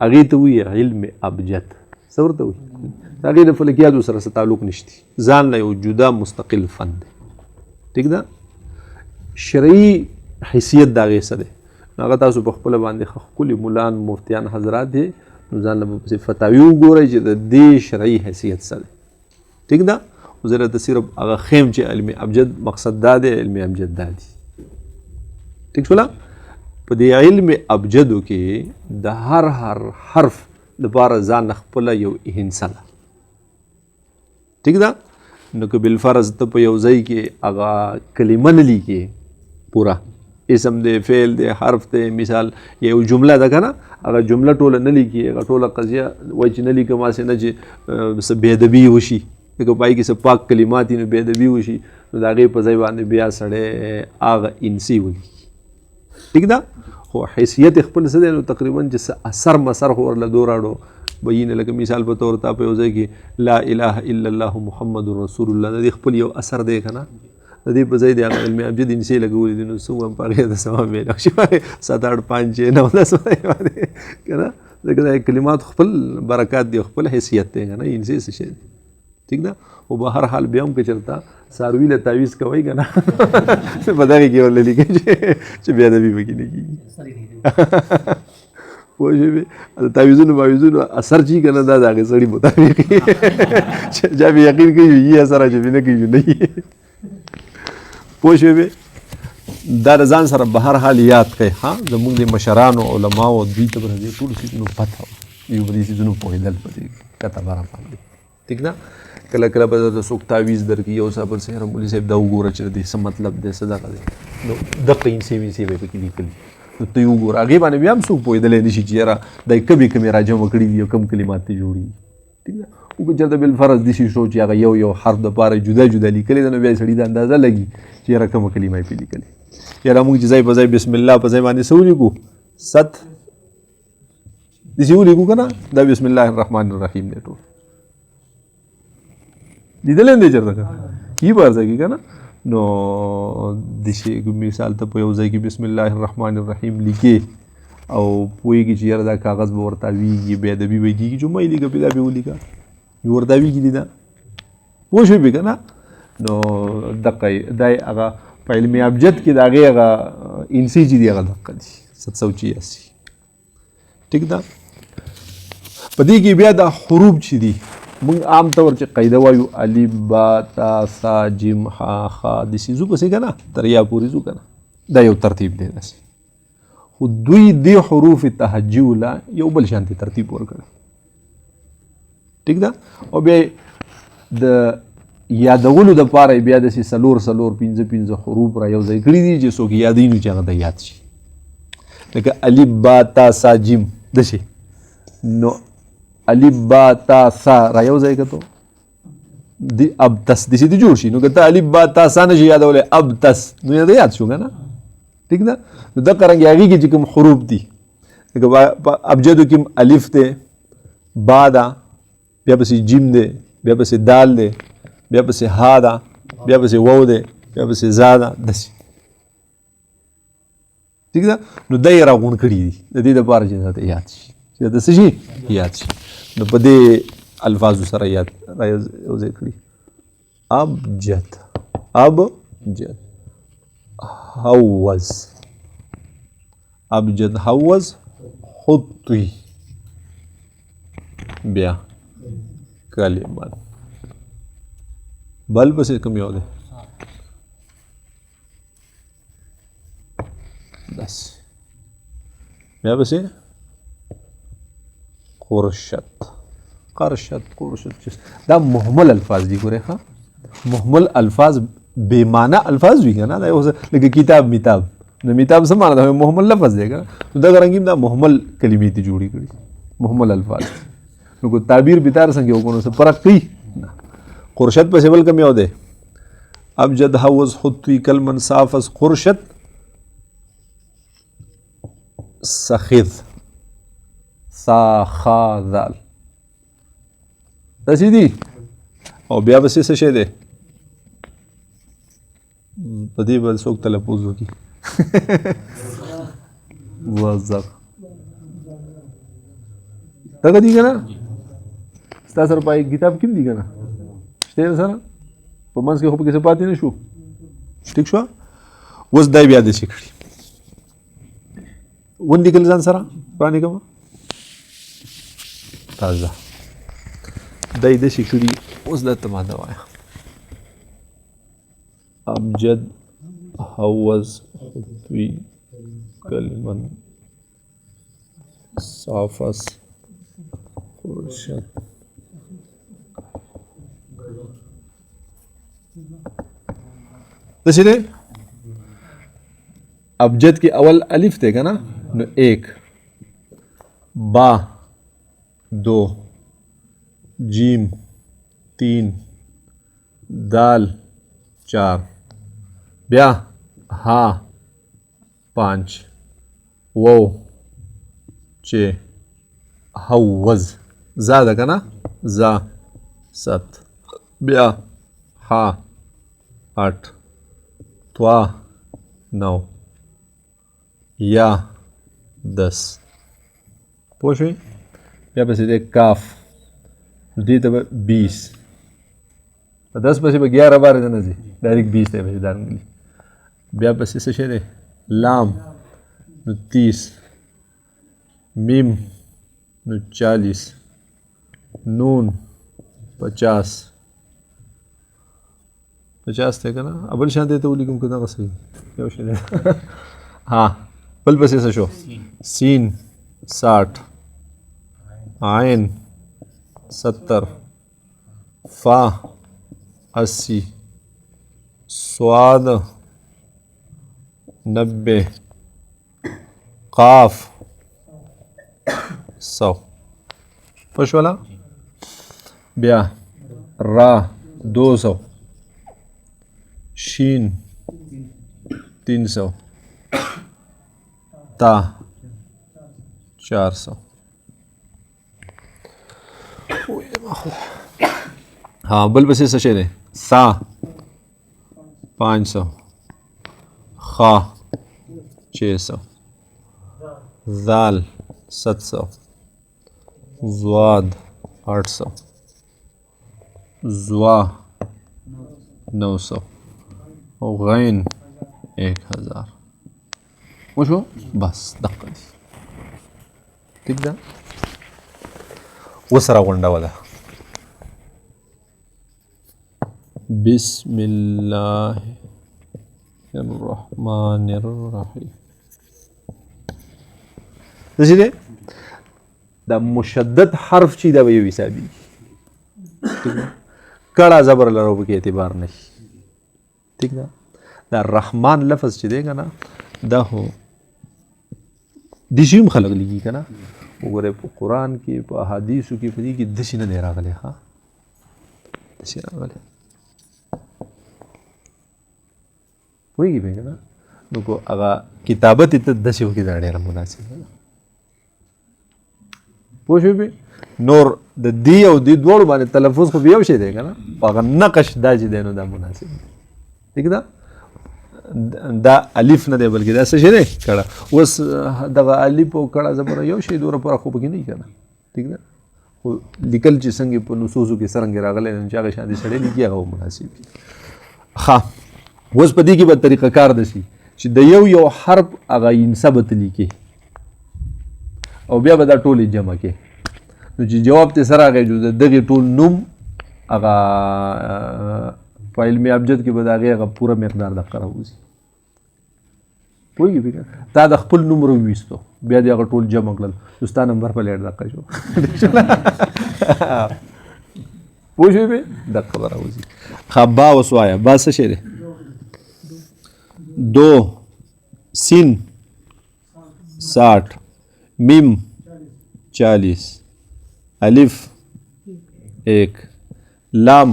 هغې ته وایي علم ابجد. څه ورته وایي؟ د هغې د فلکیاتو سره څه تعلق نشته، ځان له یو جدا مستقل فن دی. ټیک ده؟ شرعي حیثیت د هغې څه دی؟ هغه تاسو په خپله باندې ښکلي ملان مفتیان حضرات دی، نو ځان له به پسې فتاوي وګورئ چې د دې شرعي حیثیت څه دی. ټیک ده؟ زه درته صرف هغه ښیم چې علم ابجد مقصد دا دی، علم ابجد دا دی. ټیک شوله؟ په دې علم ابجدو کې د هر حرف لپاره ځان خپله یو هندسه ده. ټیک ده؟ نو که بالفرض ته په یو ځای کې هغه کلمه نه لیکې پوره، اسم دی، فعل دی، حرف دی، مثال یو جمله ده که نه، هغه جمله ټوله نه لیکي، هغه ټوله قضیه وایي چې نه لیکم هسې نه چې څه بېادبي وشي، لکه په هغې کې څه پاک کلمات وي نو بېادبي وشي، نو د هغې په ځای باندې بیا سړی هغه انسي ولیکي. ٹھیک ده؟ خو حیثیت خپل څه دی نو تقریبا چې څه اثر مسر خو ورله دوراړو بیینه، لکه مثال په طور تا په یو ځای کې لا اله الا الله محمد رسول الله، د دې خپل یو اثر دی که نه، د دې په ځای د هغه علم ابجد انسې لګولي دي، نو څه ووایم په هغې ته ثواب میلاو شي، 7 8 5 6 9 10 باندې که نه، ځکه دا کلمات خپل برکات دی، خپل حیثیت دی که نه، انسې څه شی دی. ٹھیک ده؟ خو به هر حال بیا هم که چېرته څاروي له تعویض کوئ که نه، په دغې کې ورله لیکئ چې بېادبي پکې نه کېږي. پوه شوې؟ د تعویضونو باویضونو اثر چې که نه دا د هغې سړي مطابق چې چا پې یقین کوي یي اثر چې پې نه کوي نه یي. پوه شوې؟ دا د ځان سره به هر حال یاد کوئ. ها، زمونږ د مشرانو علماو دوی ته به د دې ټولو څیزونو پته وه، دوی به دې څیزونو پوهېدل په دې کتبره باندې. ٹھیک ده؟ کله کله به درته څوک تعویض درکړي، یو صاحب صحیح مولوي صاحب دا وګوره چې د دې څه مطلب دی، څه دغه دی، نو دقه انسې وینسې به یې پکې لیکلي، نو ته یې وګوره، هغې باندې بیا هم څوک پوهېدلی نه شي چې یاره دا یې کمې راجمع کړي دي او کم کلمات ته جوړي. ٹھیک ده؟ خو که چېرته بالفرض داسې شو چې هغه یو حرف دپاره جدا جدا لیکلی ده، نو بیا یې سړي ته اندازه لګي چې یاره کومه کلمه یې پې لیکلې. یاره موږ چې ځای په ځای بسم الله په ځای باندې څه ولیکو؟ ست داسې ولیکو که نه، دا بسم الله الرحمن الرحیم دی ټول. لیدلی هم دی چېرته که کي په هر ځای کې که نه، نو داسې مثال ته په یو ځای کې بسم الله الرحمن الرحیم لیکې او پوهېږي چې یاره دا کاغذ به ورته ویږي، بېادبي به یې کېږي، چې مه یې لیکه، دا به یې ولیکه، ورته ویږي دي دا. پوه شوې پې که نه؟ نو دقه دا یې هغه په علم ابجد کې د هغې هغه انسي چې دي هغه دقه دي 786. ټیک ده؟ په دې کې بیا دا حروف چې دي موږ عام طور چې قاعده وایو الف با تا سا جیم ها خا داسې ځو پسې که نه، تر یا پورې ځو که نه، دا یو ترتیب دی داسې. خو دوی دې حروف تهجو له یو بل شانتې ترتیب ورکړی. ټیک ده؟ او بیا د یادولو دپاره بیا داسې 4 5 حروف را یو ځای کړي دي چې څوک یادوي نو چې هغه ته یاد شي، لکه الف با تا سا جیم داسې، نو الف با تا سا را یو ځای کتو دی اب تس داسې دې جوړ شي، نو که ته الف با تا سا نه شي یادولی اب تس، نو یاد شو که نه. ٹھیک ده؟ نو دغه رنګې هغې کې چې کوم حروف دي، لکه په ابجدو کې الف دی، با ده، بیا پسې جیم دی، بیا پسې دال دی، بیا پسې ها ده، بیا پسې وو دی، بیا پسې زا ده، داسې. ٹھیک ده؟ نو دا یې راغونډ کړي دي د دې دپاره چې درته یاد شي، چې درته څه شي؟ یاد شي. نو په دې الفاظو سره یاد را یو ځای کړي. ابجد، ابجد، حوز، ابجد حوز خطی، بیا کلمات، بل پسې کوم یو دی؟ بس بیا پسې قرشت، قرشت، قرشت، دا مهمل الفاظ دي. ګورئ ښه، مهمل الفاظ بې معنی الفاظ وي که نه، دا یو لکه کتاب میتاب، نو میتاب څه معنی ده؟ مهمل لفظ دی که نه، نو دغه رنګ هم دا مهمل کلمې دي جوړې کړي، مهمل الفاظ. نو که تعبیر بتار څنګه وکړو نو څه فرق کوي نه. قرشت پسې بل کوم یو دی؟ ابجد حوز خطی کلمن صافز قرشت سخذ سا خا ذال، داسې دي. او بیا پسې څه شی دی؟ په دې به څوک تلفظ وکړي؟ وزق، دغه دي که نه ستا سره په کتاب کې هم دي که نه شته یې سره په منځ کې خو پکې څه پاتې نه شو ټیک شوه اوس دی بیا داسې کړي ولیکل ځان سره پرانیږمه تازه دی داسې کړي اوس دا ته ماده وایه ابجد حوض خطوي کلمن صافس خورشد داسې دی ابجد کې اول الف دی که نه نو 1 با 2 جیم 3 دال 4 بیا ها 5 وو چه حوز زا ده که نه زا 7 بیا ها 8 توا 9 یا 10 پوه شوې بیا پسې دی کاف دې ته به 20 په 10 پسې به 11 بارې ته نه ځي ډایرکټ 20 دی پسې دارنګلي بیا پسې څه شی دی لام نو 30 میم نو 40 نون 50 دی که نه بل شان دی ته ولیکم که دغه صحیح یو شی دی ها بل پسې څه شو سین 60 عین 70 فا 80 سواد 90 قاف 100 پوه شوله بیا را 200 شین 300 تا 400 हाँ बल बसे सशे ने सा 500 खा 600 जाल 700 ज़वाद 800 ज़वा 900 और गैन 1000 وشو بس دقة دي تبدأ وسرع غندا ولا بسم الله الرحمن الرحيم دسی دی دا مشدد حرف چی دا به یو حسابي کړه زبر لرو به کې اعتبار نشي ٹھیک ده دا رحمان لفظ چې دی کنه دا هو دشیم خلق لګي کنه وګوره په قران کې په احادیثو کې په دې کې دشي نه دی راغلی ها دشي راغلی وایي به کنه نو کو هغه کتابت ته دشي وکړي دا ډېر مناسب ده پوه شوې به نور د دې او د دوړو باندې تلفظ خو یو شی دی کنه په نقش دا چې دی نو دا مناسب دی ٹھیک ده دا الف نه دی بلکې دا څه شی دی کړه اوس دغه الف او کړه زبر یو شی دوره پر خو پکې نه کنه ٹھیک ده خو لیکل چې څنګه په نصوصو کې څنګه راغلی نو چې هغه شاندې سړی لیکي هغه مناسب دی ښه اوس په دې کې به طریقه کار دشي چې د یو حرف هغه ینسبت لیکي او بیا به دا ټول جمع کې نو چې جواب ته سره راغی جو دغه ټول نوم هغه په علمي ابجد کې به د هغه پوره مقدار د قراوزي پوهېږي فکر تا د خپل نوم راوویستو بیا د هغه ټول جمع کړل نو ستا نمبر په لیټ دقه شو پوه شوې به دقه به راوځي ښه با اوس وایه با څه شی دی 2 سین 60 میم 40 الف 1 لام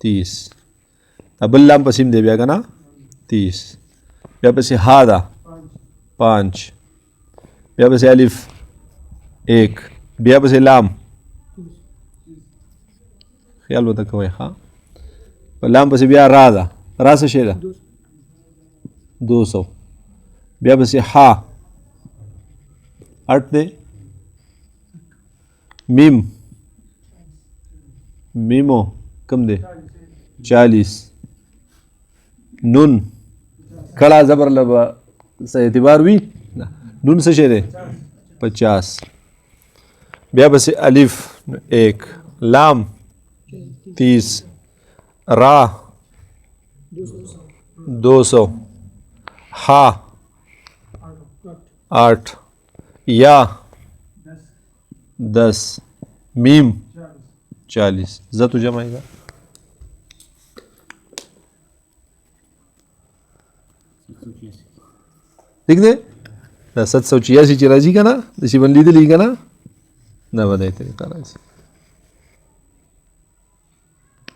30 ابل لام پسیم دی بیا کنه 30 بیا پسې ها ده 5 بیا پسې الف 1 بیا پسې لام خیال وته کوئ ها په لام پسې بیا را ده را څه شی ده 200 بیا پسې ها 8 دی میم میمو کم دی 40 نون کړه زبر لبا څه اعتبار وي نون څه شی دی 50 بیا بس الف 1 لام 30 را 200 ہا 8 یا 10 میم 40 زتو جمع گا ٹھیک دے دا 786 چې راځي که نه د شي باندې لیدلي که نه نه به دای طریقه راځي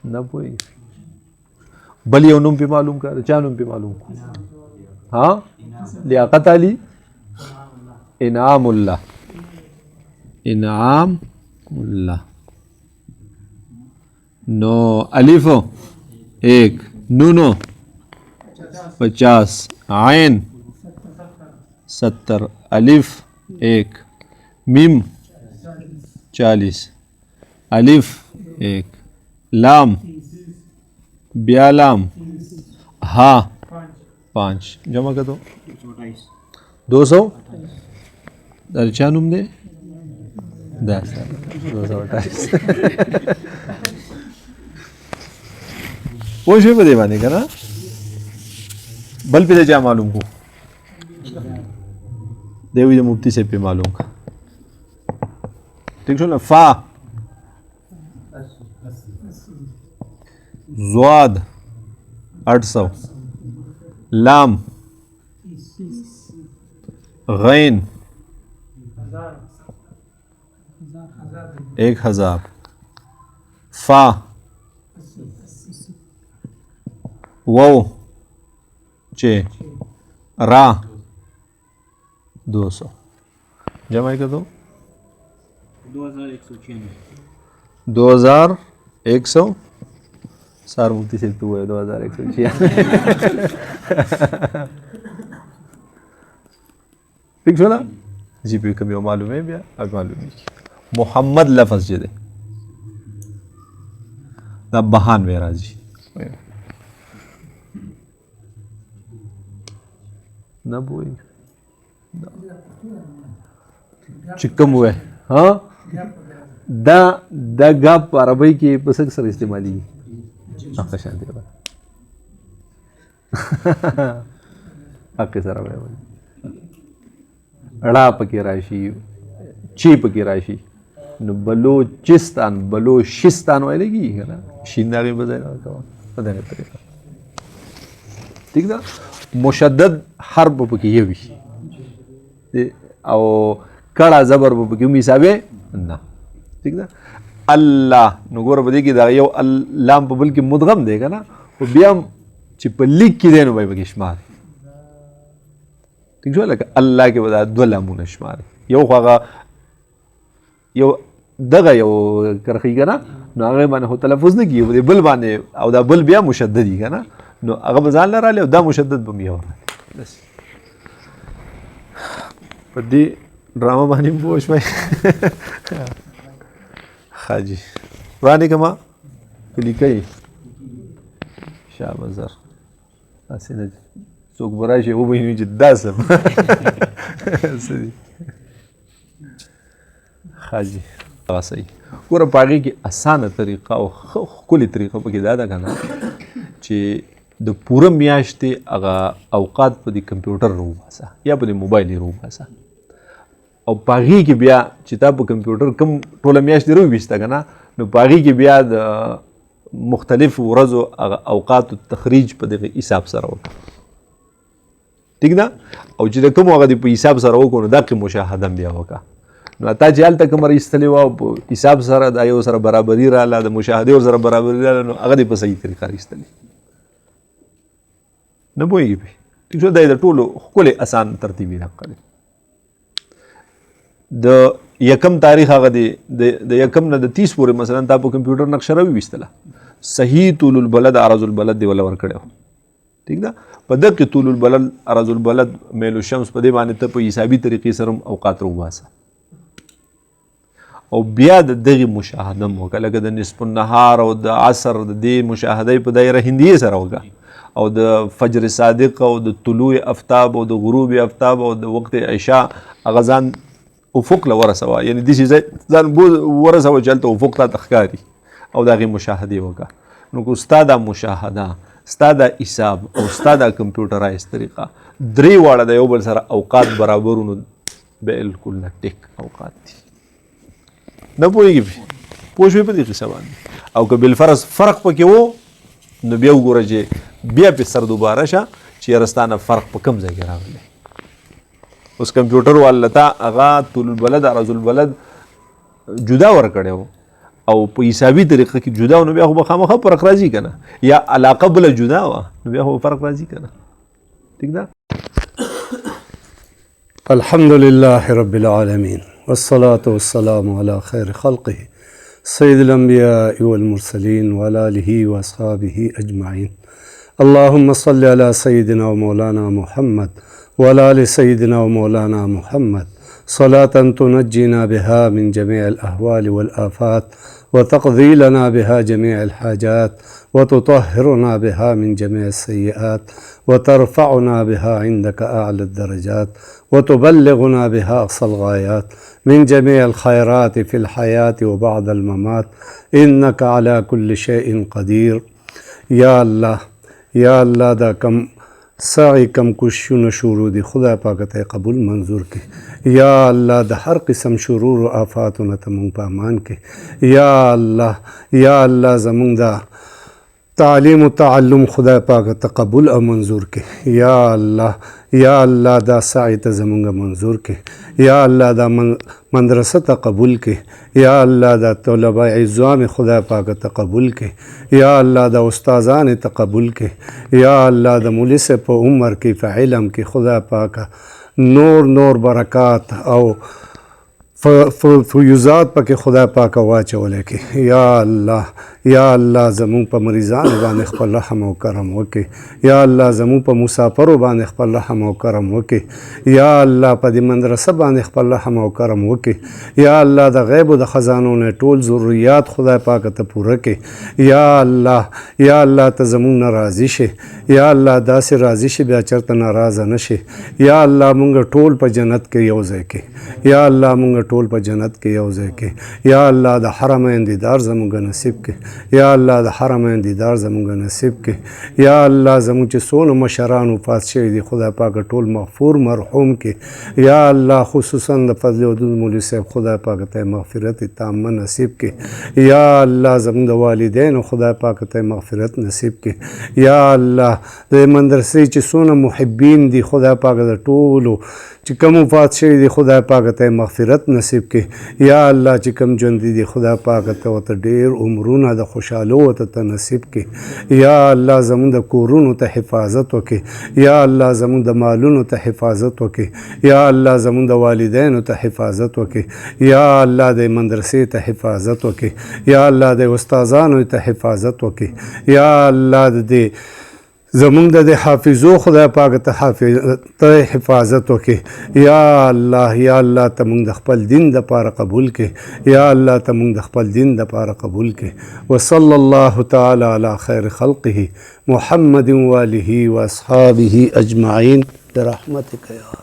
نه پوهېږي بل یو نوم پې معلوم که د چا نوم پې معلوم ها لیاقت علي انعام الله انعام الله نو الف 1 نونو 50 عین 70 الف 1 میم 40 الف 1 لام بیا لام ہا 5 جمع کر دو 200 در چا نوم دی 228 پوه شوې په دې باندې که نه بل پې د چا معلوم کو دی وي د مفتي صاحب پې معلوم کا ٹھیک شو نه فا زواد 800 لام غین 1000 فا وو چه را 200 جمع کر دو 2196 سار مفتی سے تو ہے 2196 ٹھیک شو نا جی پہ کمی معلوم ہے بیا اب معلوم ہے محمد لفظ جو دے دا 92 راځي نه پوهېږي چې کوم وی ها دا ګاپ په عربۍ کې په څه سره استعمالېږي هغه شان دی هغې سره وایي اړه پکې راشي چی پکې راشي نو بلوچستان بلوچستان ویلی کېږي که نه شین د هغې په ځای کوه په دغه طریقه ٹھیک ده مشدد حرف به پکې یو وي او کړه زبر به پکې هم حسابې نه ٹھیک ده الله نو ګوره په دې کې دا یو لام په بل کې مدغم دی که نه خو بیا هم چې په لیک کې دی نو به یې پکې شمار ٹھیک شو لکه الله کې به دا 2 لامونه شمار یو خو هغه یو دغه یو کرخی که نه نو هغې باندې خو تلفظ نه کېږي په بل باندې او دا بل بیا مشدد وي که نه نو هغه به ځان له رالی او دا مشدد به هم یو رالی په دې ډرامه باندې هم پوه شوی ښه جي وړاندې کړمه که لیکئ شابه زر هسې نه څوک به راشي وبهینو چې دا څه څه دي ښه جي هغه صحیح ګوره په هغې کې اسانه طریقه او ښکلې طریقه پکې دا ده که نه چې د پوره میاشتې هغه اوقات په دې کمپیوټر راوباسه یا په دې موبایل یې راوباسه او په هغې کې بیا چې تا په کمپیوټر کوم ټوله میاشت دې راوویسته که نه نو په هغې کې بیا د مختلفو ورځو هغه اوقاتو تخریج په دغه حساب سره وکړه ٹھیک ده او چې د کوم هغه دې په حساب سره وکړو نو دقې مشاهده بیا وکړه نو تا چې هلته کومه ایستلې وه په حساب سره دا یو سره برابري راغله د مشاهدې ورسره برابري راغله نو هغه دې په صحیح طریقه ایستلې نه پوهېږي پې ټیک شو دا یې د ټولو ښکلی اسان ترتیبي حق دی د یکم تاریخ هغه دی د یکم نه د 30 پورې مثلا تا په کمپیوټر نقشه راوویستله صحیح طول البلد عرض البلد دی ولا ورکړی و ٹھیک ده په دقې طول البلد عرض البلد میل الشمس په دې باندې ته په حسابي طریقې سره هم اوقات راوباسه او بیا د دغه مشاهده مو کله د نصف النهار او د عصر د دې مشاهده په دایره هندیه سره وکړه او د فجر صادق او د طلوع افتاب او د غروب افتاب او د وخت عشاء هغه ځان افق له ورسوه یعنی داسې ځان ورسوه چې هلته افق ته ښکاري او د هغې مشاهدې وکړه نو که ستا دا مشاهده ستا دا حساب او ستا دا کمپیوټرایز طریقه درې واړه د یو بل سره اوقات برابرو نو بالکل نه ټیک اوقات دي نه پوهېږي پوه شوې په دې قصه باندې او که بالفرض فرق پکې و نو بیا وګوره چې بیا پې سر دوباره شه چې یاره ستا نه فرق په کوم ځای کې راغلی اوس کمپیوټر والا ته هغه طول البلد عرض البلد جدا ورکړی و او په حسابي طریقه کې جدا و نو بیا خو به خامخا فرق راځي که نه یا علاقه بله جدا وه نو بیا خو به فرق راځي که نه ٹھیک ده الحمد لله رب العالمين والصلاة والسلام على خير خلقه سيد الأنبياء والمرسلين وعلى آله وأصحابه أجمعين اللهم صل على سيدنا ومولانا محمد وعلى آل سيدنا ومولانا محمد صلاة تنجينا بها من جميع الأهوال والآفات وتقضي لنا بها جميع الحاجات وتطهرنا بها من جميع السيئات وترفعنا بها عندك أعلى الدرجات وتبلغنا بها أقصى الغايات من جميع الخيرات في الحياة وبعد الممات إنك على كل شيء قدير یا الله دا کم سعی کم کوششونه شروع دي خدای پاک ته قبول منظور کړي یا الله د هر قسم شرور او آفاتونه ته مونږ په امان کړي یا الله زمونږ دا تعلیم و تعلم خدای پاک ته قبول او منظور کړي یا الله دا سعی ته زمونږ منظور کړي یا الله دا مدرسه ته قبول کړي یا الله دا طلبه عظام خدای پاک ته قبول کړي یا الله دا استادان ته قبول کړي یا الله د مولس په عمر کې په علم کې خدای پاک نور برکات او فیوزات پکې خدای پاک واچولی کې یا الله زمون په مریضانو باندې خپل رحم او کرم وکړي یا الله زمون په مسافرو باندې خپل رحم او کرم وکړي یا الله په دې مدرسه باندې خپل رحم او کرم وکړي یا الله د غیب او د خزانو نه ټول ضرورت خدای پاک ته پوره کړي یا الله ته زمون ناراضي شي یا الله داسې راضي شي بیا چرته ناراضه نشي یا الله مونږ ټول په جنت کې یو ځای کې یا الله مونږ ټول په جنت کې یو ځای کې یا الله د حرمین دیدار زمونږ نصیب کې یا الله د حرمین دیدار زمونږ نصیب کې یا الله زمونږ چې څونه مشران وفات شوي دي خدای پاک ټول مغفور مرحوم کې یا الله خصوصا د فضل ودود مولوي صاحب خدای پاک ته مغفرت تامه نصیب کې یا الله زمونږ د والدینو خدای پاک ته مغفرت نصیب کې یا الله د مدرسې چې څونه محبین دي خدای پاک د ټولو چې کوم وفات شوي دي خدای پاک ته مغفرت نصیب کړي یا الله چې کوم ژوندي دي خدای پاک ته ورته ډېر عمرونه د خوشحالو ورته نصیب کړي یا الله زمونږ د کورونو ته حفاظت وکړي یا الله زمونږ د مالونو ته حفاظت وکړي یا الله زمونږ د والدینو ته حفاظت وکړي یا الله د مدرسې ته حفاظت وکړي یا الله د استادانو ته حفاظت وکړي یا الله د دې زمونږ د حافظو خدای پاک ته حفاظت وکړي یا الله ته مونږ د خپل دین دپاره قبول کړي یا الله ته مونږ د خپل دین دپاره قبول کړي وصلی الله تعالی علی خیر خلقه محمد و آله و اصحابه اجمعین برحمتک یا